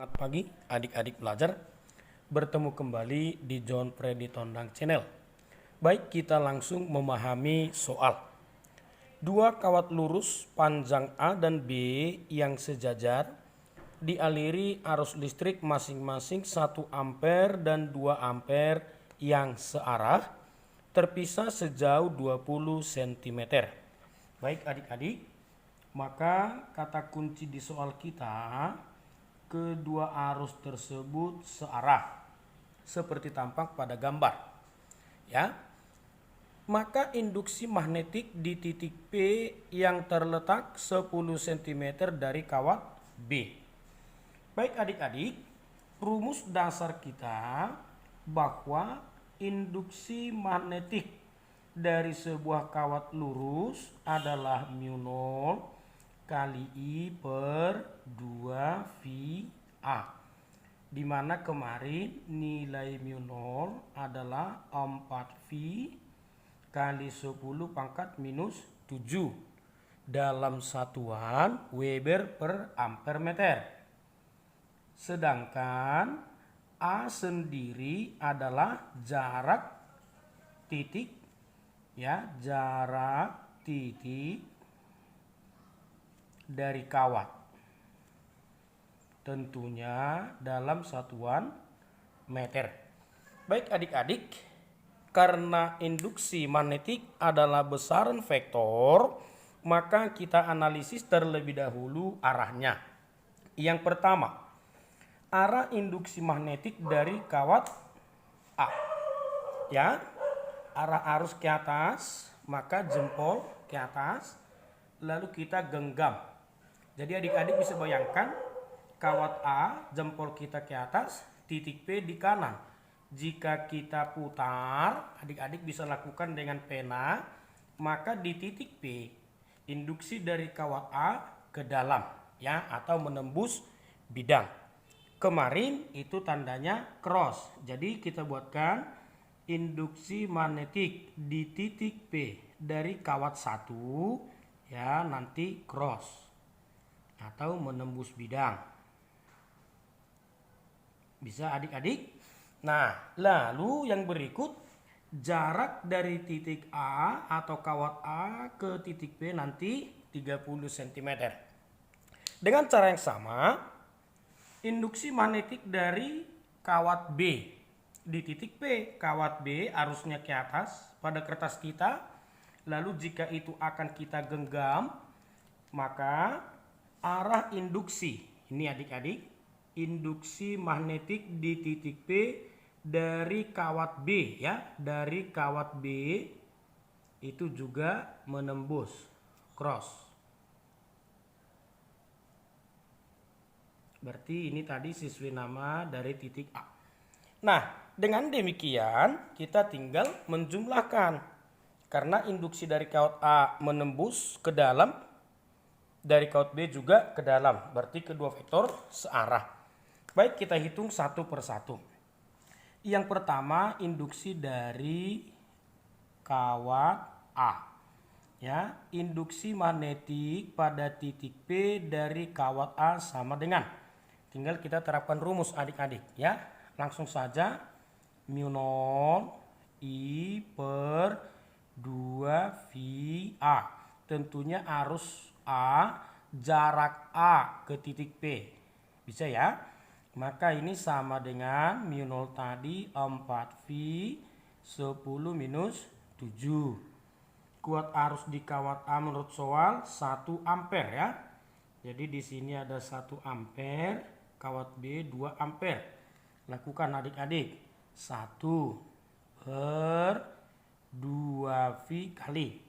Selamat pagi adik-adik pelajar, bertemu kembali di John Freddy Tondang Channel. Baik, kita langsung memahami soal. Dua kawat lurus panjang A dan B yang sejajar dialiri arus listrik masing-masing 1 ampere dan 2 ampere yang searah, terpisah sejauh 20 cm. Baik adik-adik, maka kata kunci di soal kita, kedua arus tersebut searah seperti tampak pada gambar, ya. Maka induksi magnetik di titik P yang terletak 10 cm dari kawat B. Baik adik-adik, rumus dasar kita bahwa induksi magnetik dari sebuah kawat lurus adalah mu0 kali I per 2VA, di mana kemarin nilai mu0 adalah 4V kali 10 pangkat minus 7 dalam satuan Weber per ampere meter. Sedangkan A sendiri adalah jarak titik, ya, jarak titik dari kawat, tentunya dalam satuan meter. Baik adik-adik, karena induksi magnetik adalah besaran vektor, maka kita analisis terlebih dahulu arahnya. Yang pertama, arah induksi magnetik dari kawat A, ya, arah arus ke atas, maka jempol ke atas, lalu kita genggam. Jadi adik-adik bisa bayangkan kawat A, jempol kita ke atas, titik P di kanan. Jika kita putar, adik-adik bisa lakukan dengan pena, maka di titik P induksi dari kawat A ke dalam, ya, atau menembus bidang. Kemarin itu tandanya cross. Jadi kita buatkan induksi magnetik di titik P dari kawat 1, ya, nanti cross atau menembus bidang. Bisa adik-adik? Nah, lalu yang berikut, jarak dari titik A atau kawat A ke titik B nanti 30 cm. Dengan cara yang sama, induksi magnetik dari kawat B di titik P, kawat B arusnya ke atas pada kertas kita. Lalu jika itu akan kita genggam, maka arah induksi, ini adik-adik, induksi magnetik di titik P dari kawat B, ya, dari kawat B itu juga menembus cross. Berarti ini tadi sesuai nama dari titik A. Nah, dengan demikian kita tinggal menjumlahkan. Karena induksi dari kawat A menembus ke dalam, dari kawat B juga ke dalam, berarti kedua vektor searah. Baik, kita hitung satu persatu. Yang pertama, induksi dari kawat A, ya, induksi magnetik pada titik P dari kawat A sama dengan, tinggal kita terapkan rumus adik-adik, ya. Langsung saja, mu0 I per 2VA, tentunya arus A, jarak A ke titik P, bisa ya. Maka ini sama dengan mu0 tadi 4V 10 minus 7. Kuat arus di kawat A menurut soal 1 ampere, ya. Jadi di sini ada 1 ampere, kawat B 2 ampere. Lakukan adik-adik, 1 per 2V kali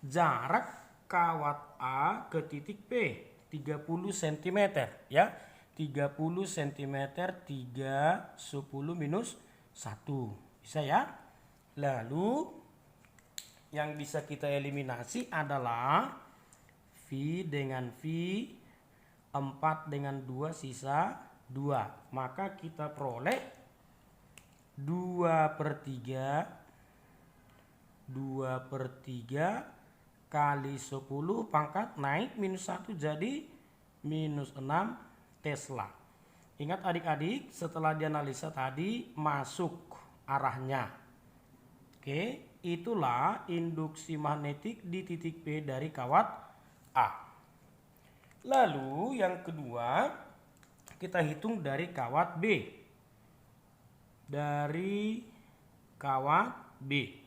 jarak kawat A ke titik P 30 cm, ya. 30 cm 3 10 minus 1. Bisa ya? Lalu yang bisa kita eliminasi adalah V dengan V, 4 dengan 2 sisa 2. Maka kita peroleh 2 per 3 kali 10 pangkat naik minus 1 jadi minus 6 Tesla. Ingat adik-adik, setelah dianalisa tadi masuk arahnya. Oke, itulah induksi magnetik di titik P dari kawat A. Lalu yang kedua, kita hitung dari kawat B. Dari kawat B.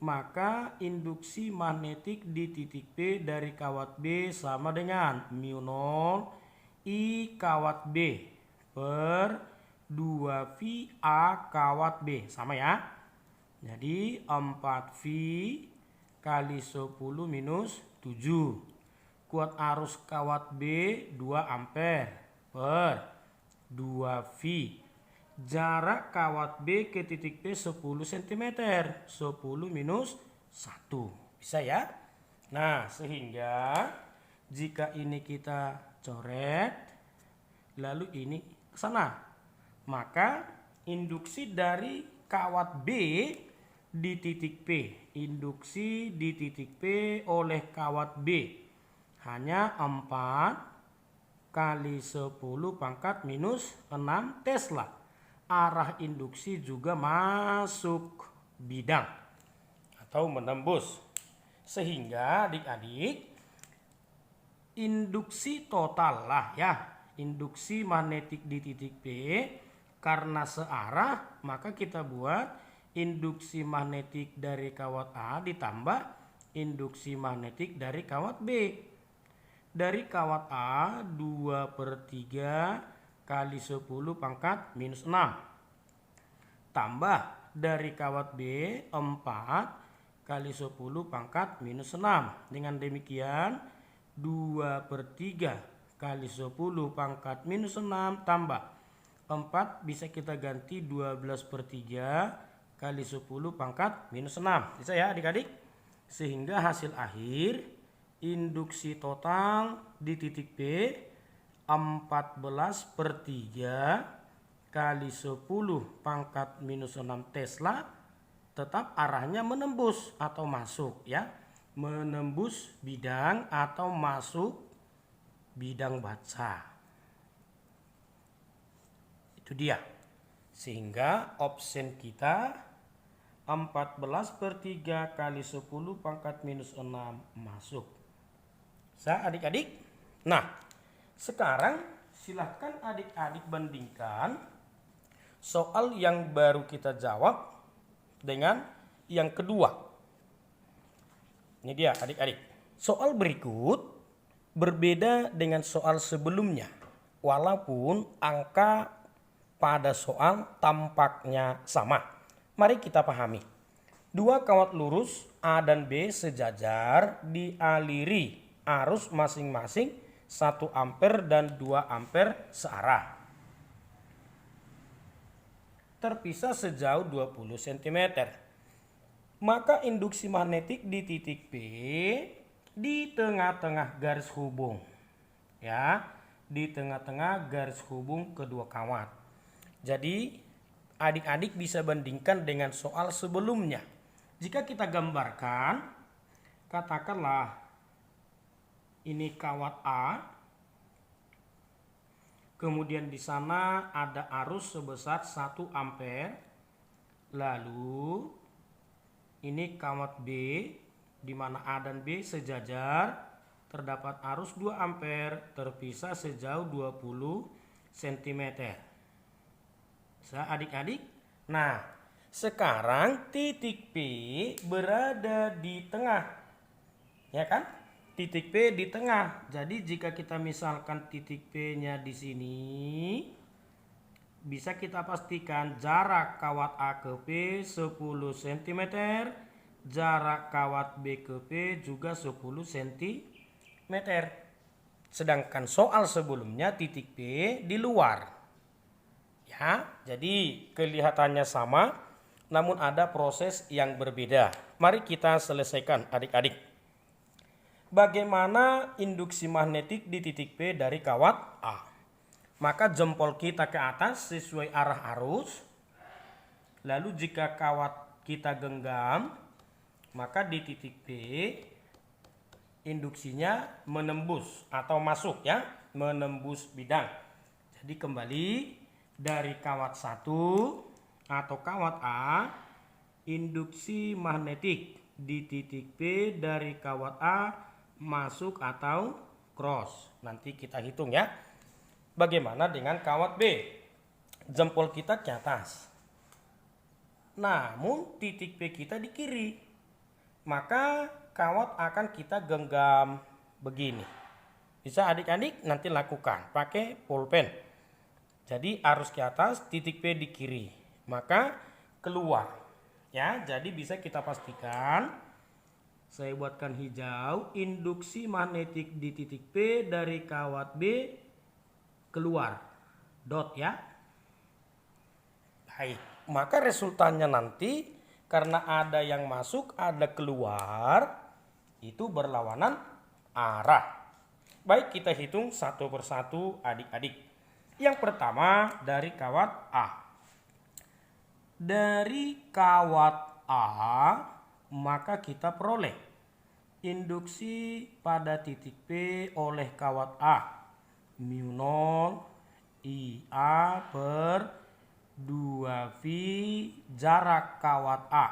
Maka induksi magnetik di titik P dari kawat B sama dengan mu0 I kawat B per 2V A kawat B. Sama ya. Jadi 4V kali 10 minus 7. Kuat arus kawat B 2 ampere per 2V. Jarak kawat B ke titik P 10 cm. 10 minus 1. Bisa ya? Nah, sehingga jika ini kita coret, lalu ini ke sana, maka induksi dari kawat B di titik P, induksi di titik P oleh kawat B hanya 4 kali 10 pangkat minus 6 Tesla. Arah induksi juga masuk bidang atau menembus. Sehingga adik-adik, induksi total lah ya, induksi magnetik di titik P karena searah, maka kita buat induksi magnetik dari kawat A ditambah induksi magnetik dari kawat B. Dari kawat A 2/3 kali 10 pangkat minus 6. Tambah dari kawat B 4 kali 10 pangkat minus 6. Dengan demikian 2/3 kali 10 pangkat minus 6 tambah 4 bisa kita ganti 12/3 kali 10 pangkat minus 6. Bisa ya adik-adik? Sehingga hasil akhir induksi total di titik P 14/3 kali 10 pangkat minus 6 Tesla, tetap arahnya menembus atau masuk ya. Menembus bidang atau masuk bidang baca. Itu dia. Sehingga option kita 14/3 kali 10 pangkat minus 6 masuk. Bisa adik-adik? Nah, sekarang silahkan adik-adik bandingkan soal yang baru kita jawab dengan yang kedua. Ini dia adik-adik. Soal berikut berbeda dengan soal sebelumnya. Walaupun angka pada soal tampaknya sama. Mari kita pahami. Dua kawat lurus A dan B sejajar dialiri arus masing-masing 1 ampere dan 2 ampere searah. Terpisah sejauh 20 cm. Maka induksi magnetik di titik P di tengah-tengah garis hubung. Ya, di tengah-tengah garis hubung kedua kawat. Jadi, adik-adik bisa bandingkan dengan soal sebelumnya. Jika kita gambarkan, katakanlah ini kawat A. Kemudian di sana ada arus sebesar 1 ampere. Lalu ini kawat B, di mana A dan B sejajar, terdapat arus 2 ampere terpisah sejauh 20 cm. Bisa adik-adik? Nah, sekarang titik P berada di tengah. Ya kan? Titik P di tengah. Jadi jika kita misalkan titik P-nya di sini, bisa kita pastikan jarak kawat A ke P 10 cm, jarak kawat B ke P juga 10 cm. Sedangkan soal sebelumnya titik P di luar. Ya, jadi kelihatannya sama, namun ada proses yang berbeda. Mari kita selesaikan adik-adik. Bagaimana induksi magnetik di titik P dari kawat A? Maka jempol kita ke atas sesuai arah arus. Lalu jika kawat kita genggam, maka di titik P induksinya menembus atau masuk ya, menembus bidang. Jadi kembali dari kawat 1 atau kawat A, induksi magnetik di titik P dari kawat A masuk atau cross. Nanti kita hitung ya. Bagaimana dengan kawat B? Jempol kita ke atas. Namun titik P kita di kiri. Maka kawat akan kita genggam begini. Bisa adik-adik nanti lakukan pakai pulpen. Jadi arus ke atas, titik P di kiri. Maka keluar. Ya, jadi bisa kita pastikan. Saya buatkan hijau, induksi magnetik di titik P dari kawat B keluar. Dot ya. Baik, maka resultannya nanti karena ada yang masuk, ada keluar, itu berlawanan arah. Baik, kita hitung satu persatu adik-adik. Yang pertama dari kawat A. Dari kawat A, maka kita peroleh induksi pada titik P oleh kawat A. Mu0 IA per 2V jarak kawat A.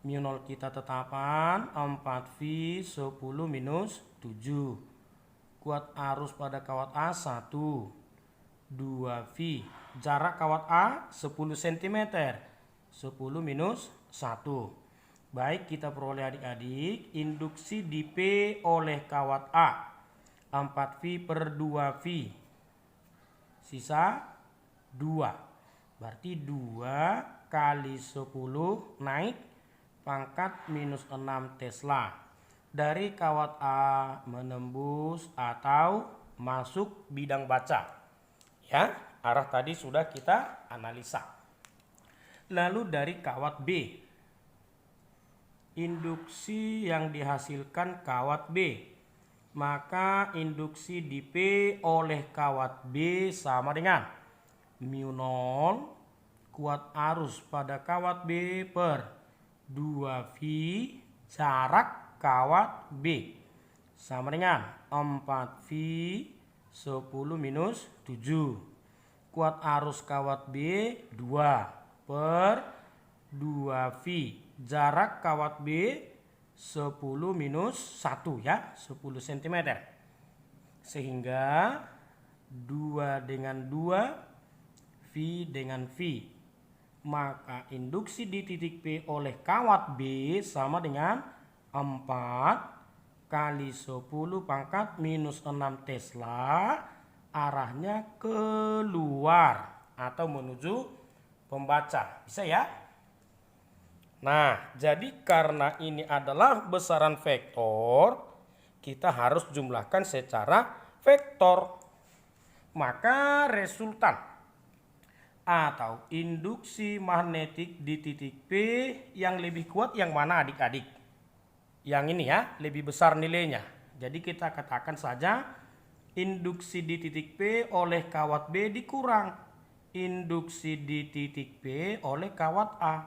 Mu0 kita tetapan 4V 10 minus 7. Kuat arus pada kawat A 1. 2V. Jarak kawat A 10 cm. 10 minus 1. Baik, kita peroleh adik-adik induksi di P oleh kawat A. 4V per 2V. Sisa 2. Berarti 2 kali 10 naik pangkat minus 6 Tesla. Dari kawat A menembus atau masuk bidang baca. Ya, arah tadi sudah kita analisa. Lalu dari kawat B. Induksi yang dihasilkan kawat B. Maka induksi di P oleh kawat B sama dengan mu0 kuat arus pada kawat B per 2V jarak kawat B sama dengan 4V 10 minus 7. Kuat arus kawat B 2 per 2V jarak kawat B 10 minus 1 ya, 10 cm. Sehingga 2 dengan 2, V dengan V. Maka induksi di titik P oleh kawat B sama dengan 4 kali 10 pangkat minus 6 Tesla. Arahnya keluar atau menuju pembaca. Bisa ya? Nah, jadi karena ini adalah besaran vektor, kita harus jumlahkan secara vektor. Maka resultan atau induksi magnetik di titik P yang lebih kuat yang mana adik-adik? Yang ini ya, lebih besar nilainya. Jadi kita katakan saja induksi di titik P oleh kawat B dikurang induksi di titik P oleh kawat A.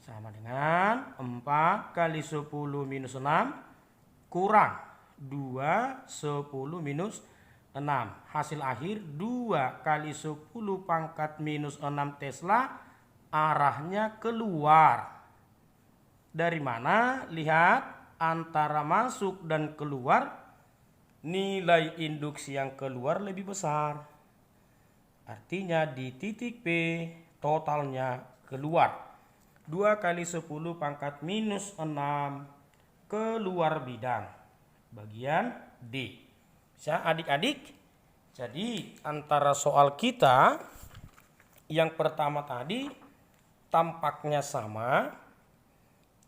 Sama dengan 4 kali 10 minus 6 kurang 2 10 minus 6. Hasil akhir 2 kali 10 pangkat minus 6 Tesla. Arahnya keluar. Dari mana? Lihat antara masuk dan keluar. Nilai induksi yang keluar lebih besar. Artinya di titik P totalnya keluar. 2 kali 10 pangkat minus 6 keluar bidang. Bagian D. Bisa adik-adik? Jadi antara soal kita yang pertama tadi tampaknya sama.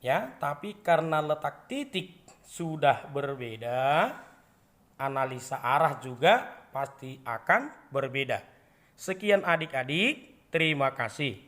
Ya, tapi karena letak titik sudah berbeda, analisa arah juga pasti akan berbeda. Sekian adik-adik, terima kasih.